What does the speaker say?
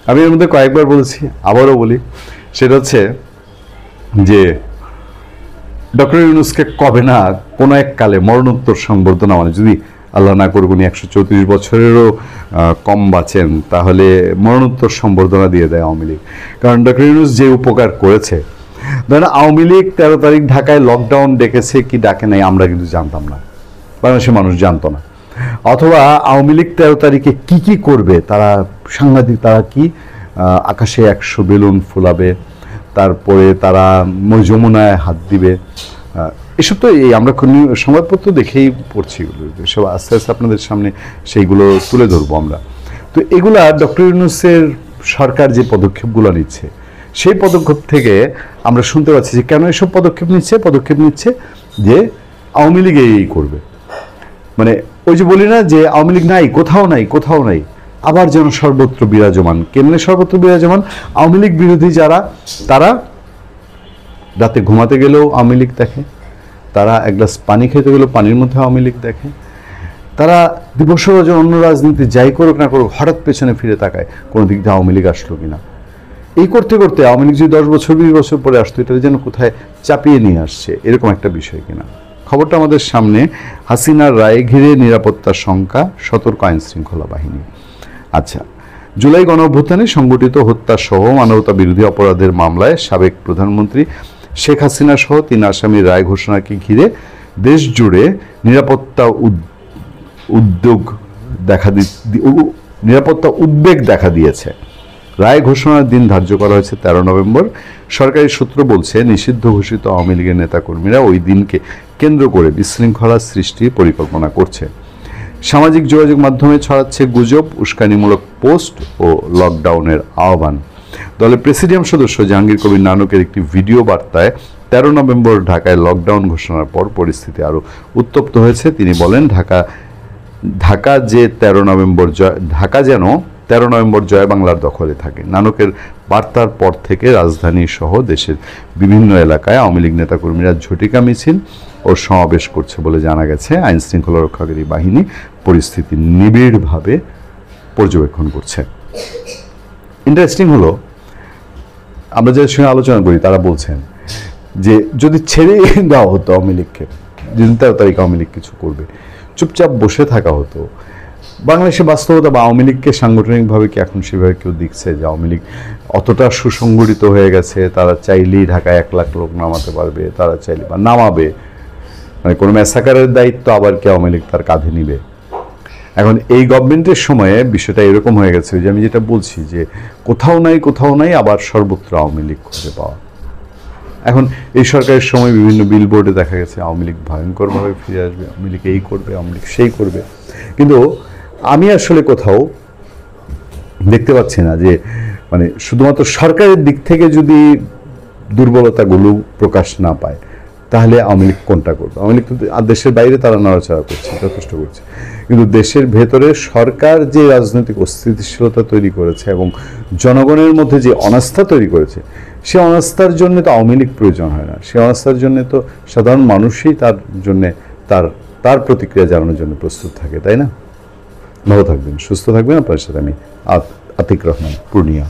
আমি এর মধ্যে কয়েকবার বলেছি, আবারও বলি, সেটা হচ্ছে যে ডক্টর ইউনূসকে কবে না কোনো এক কালে মরণোত্তর সংবর্ধনা, মানে যদি আল্লাহ না করুক উনি 134 বছরেরও কম বাঁচেন, তাহলে মরণোত্তর সংবর্ধনা দিয়ে দেয় আওয়ামী লীগ। কারণ ডক্টর ইউনূস যে উপকার করেছে, ধরেন আওয়ামী লীগ 13 তারিখ ঢাকায় লকডাউন ডেকেছে কি ডাকে নাই আমরা কিন্তু জানতাম না, বাংলাদেশের মানুষ জানতো না। অথবা আওয়ামী লীগ 13 তারিখে কি কি করবে, তারা সাংঘাতিক, তারা কি আকাশে 100 বেলুন ফুলাবে, তারপরে তারা যমুনায় হাত দিবে, এসব তো এই আমরা সংবাদপত্র দেখেই পড়ছি, সব আস্তে আস্তে আপনাদের সামনে সেইগুলো তুলে ধরবো আমরা। তো এগুলা ডক্টর ইউনূসের সরকার যে পদক্ষেপগুলো নিচ্ছে, সেই পদক্ষেপ থেকে আমরা শুনতে পাচ্ছি যে কেন এসব পদক্ষেপ নিচ্ছে যে আওয়ামী লীগ এই করবে, মানে ওই যে বলি না যে আওয়ামী লীগ নাই, কোথাও নাই, আবার যেন সর্বত্র বিরাজমান। কেমনে সর্বত্র বিরাজমান? আওয়ামী লীগ বিরোধী যারা, তারা রাতে ঘুমাতে গেলেও আওয়ামী লীগ দেখে, তারা এক গ্লাস পানি খেতে গেলেও পানির মধ্যে আওয়ামী লীগ দেখে, তারা দিবস রজনী অন্য রাজনীতি যাই করুক না করুক হঠাৎ পেছনে ফিরে তাকায় কোনো দিক দিয়ে আওয়ামী লীগ আসলো কিনা। এই করতে করতে আওয়ামী লীগ যদি 10 বছর 20 বছর পরে আসতো, এটা যেন কোথায় চাপিয়ে নিয়ে আসছে, এরকম একটা বিষয় কিনা। খবরটা আমাদের সামনে। হাসিনার রায় ঘিরে নিরাপত্তার শঙ্কা, সতর্ক আইন শৃঙ্খলা বাহিনী। আচ্ছা, জুলাই গণঅভ্যুত্থানে সংগঠিত হত্যা সহ মানবতা বিরোধী অপরাধের মামলায় সাবেক প্রধানমন্ত্রী শেখ হাসিনা সহ 3 আসামির রায় ঘোষণাকে ঘিরে দেশ জুড়ে নিরাপত্তা উদ্বেগ দেখা দিয়েছে। রায় ঘোষণার দিন ধার্য করা হয়েছে 13 নভেম্বর। সরকারি সূত্র বলছে, নিষিদ্ধ ঘোষিত আওয়ামী লীগের নেতাকর্মীরা ওই দিনকে কেন্দ্র করে বিশৃঙ্খলা সৃষ্টির পরিকল্পনা করছে। সামাজিক যোগাযোগ মাধ্যমে ছড়াচ্ছে গুজব, উস্কানিমূলক পোস্ট ও লকডাউনের আহ্বান। দলের প্রেসিডিয়াম সদস্য জাহাঙ্গীর কবির নানকের একটি ভিডিও বার্তায় 13 নভেম্বর ঢাকায় লকডাউন ঘোষণার পর পরিস্থিতি আরও উত্তপ্ত হয়েছে। তিনি বলেন, ঢাকা যেন 13 নভেম্বর জয় বাংলার দখলে থাকে। নানকের বার্তার পর থেকে রাজধানী সহ দেশের বিভিন্ন এলাকায় আওয়ামী লীগ নেতাকর্মীরা ঝটিকা মিছিল ও সমাবেশ করছে বলে জানা গেছে। আইন শৃঙ্খলা রক্ষাকারী বাহিনী পরিস্থিতি নিবিড়ভাবে পর্যবেক্ষণ করছে। ইন্টারেস্টিং হলো, আমরা যাদের সঙ্গে আলোচনা করি তারা বলছেন যে যদি ছেড়ে দেওয়া হতো আওয়ামী লীগকে, যেদিন 13 তারিখ আওয়ামী লীগ কিছু করবে, চুপচাপ বসে থাকা হতো। বাংলাদেশের বাস্তবতা বা আওয়ামী লীগকে সাংগঠনিকভাবে কি এখন সেভাবে কেউ দেখছে যে আওয়ামী লীগ অতটা সুসংগঠিত হয়ে গেছে, তারা চাইলেই ঢাকায় 1 লাখ লোক নামাতে পারবে, তারা চাইলে বা নামাবে, মানে কোনো ম্যাসাকারের দায়িত্ব আবার কি আওয়ামী লীগ তার কাঁধে নিবে? এখন এই গভর্নমেন্টের সময়ে বিষয়টা এরকম হয়ে গেছে যে আমি যেটা বলছি যে কোথাও নাই আবার সর্বত্র আওয়ামী লীগ খুঁজে পাওয়া। এখন এই সরকারের সময় বিভিন্ন বিলবোর্ডে দেখা গেছে আওয়ামী লীগ ভয়ঙ্করভাবে ফিরে আসবে, আওয়ামী লীগ এই করবে, আওয়ামী লীগ সেই করবে, কিন্তু আমি আসলে কোথাও দেখতে পাচ্ছি না যে মানে শুধুমাত্র সরকারের দিক থেকে যদি দুর্বলতাগুলো প্রকাশ না পায় তাহলে আওয়ামী লীগ কোনটা করবে? আওয়ামী লীগ তো দেশের বাইরে তারা নড়াচড়া করছে, যথেষ্ট করছে, কিন্তু দেশের ভেতরে সরকার যে রাজনৈতিক অস্থিতিশীলতা তৈরি করেছে এবং জনগণের মধ্যে যে অনাস্থা তৈরি করেছে, সে অনাস্থার জন্য তো আওয়ামী লীগ প্রয়োজন হয় না। সে অনাস্থার জন্য তো সাধারণ মানুষই তার জন্যে তার প্রতিক্রিয়া জানানোর জন্য প্রস্তুত থাকে, তাই না? ভালো থাকবেন, সুস্থ থাকবেন। আপনার সাথে আমি আতিক রহমান, পূর্ণিয়া।